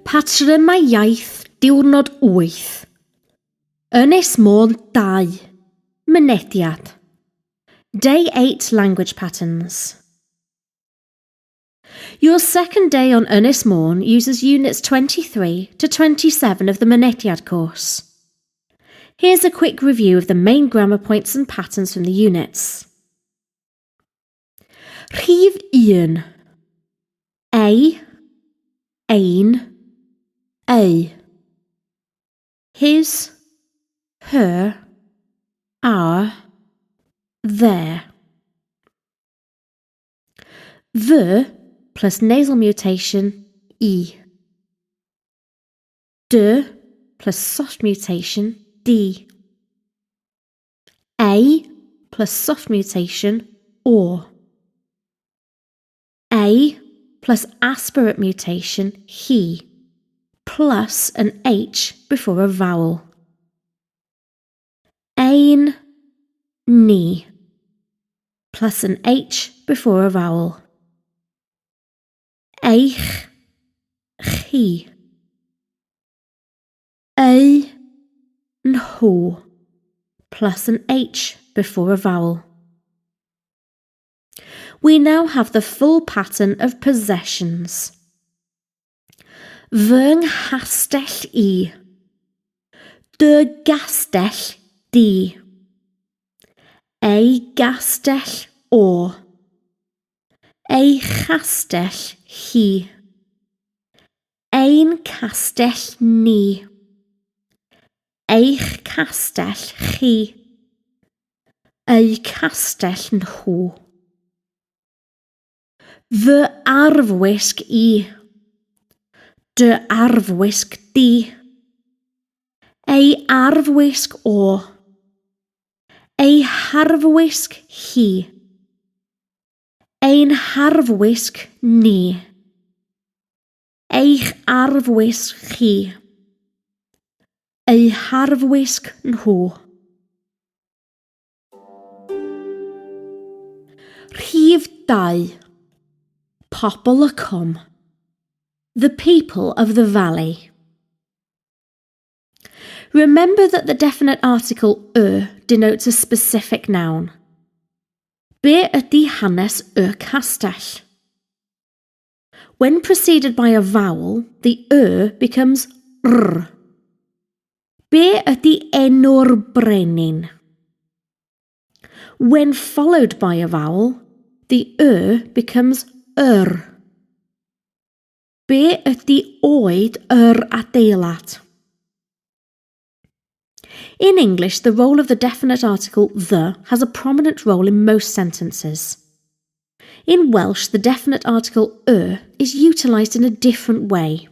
Patrymau iaith diwrnod 8. Ynys Môn 2. Mynediad. Day 8 language patterns. Your second day on Ynys Môn uses units 23 to 27 of the Mynediad course. Here's a quick review of the main grammar points and patterns from the units. Rhif 1. A, ein, a. His, her, our, their. The plus nasal mutation e. De plus soft mutation d. A plus soft mutation or. A plus aspirate mutation he, plus an H before a vowel. Ein, ni, plus an H before a vowel. Eich, chi. Ei, nhw, plus an H before a vowel. We now have the full pattern of possessions. Fy nghastell I. Dy gastell di. Ei gastell o. Ei chastell hi. Ein castell ni. Eich castell chi. Ei castell nhw. Fy arfwisg I. Dy arfwisg di. Ei arfwisg o. Ei harfwisg hi. Ein harfwisg ni. Eich arfwisg chi. Ei harfwisg nhw. Rhif 2. Pobl y cwm. The people of the valley. Remember that the definite article denotes a specific noun. Be ydy hanes y castell? When preceded by a vowel, the becomes r. Be ydy enw'r brenin? When followed by a vowel, the becomes Be ydy oed adeilad? In English, the role of the definite article the has a prominent role in most sentences. In Welsh, the definite article is utilised in a different way.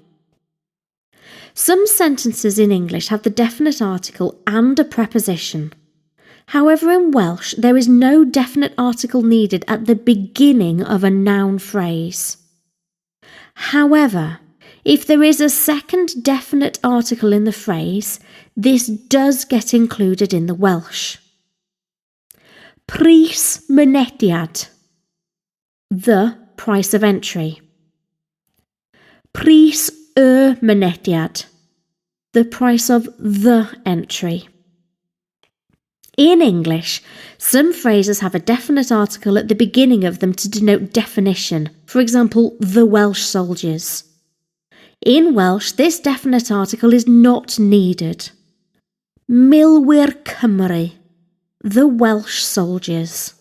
Some sentences in English have the definite article and a preposition. However, in Welsh, there is no definite article needed at the beginning of a noun phrase. However, if there is a second definite article in the phrase, this does get included in the Welsh. Pris mynediad. The price of entry. Pris y mynediad. The price of the entry. In English, some phrases have a definite article at the beginning of them to denote definition, for example, the Welsh soldiers. In Welsh, this definite article is not needed. Milwyr Cymru, the Welsh soldiers.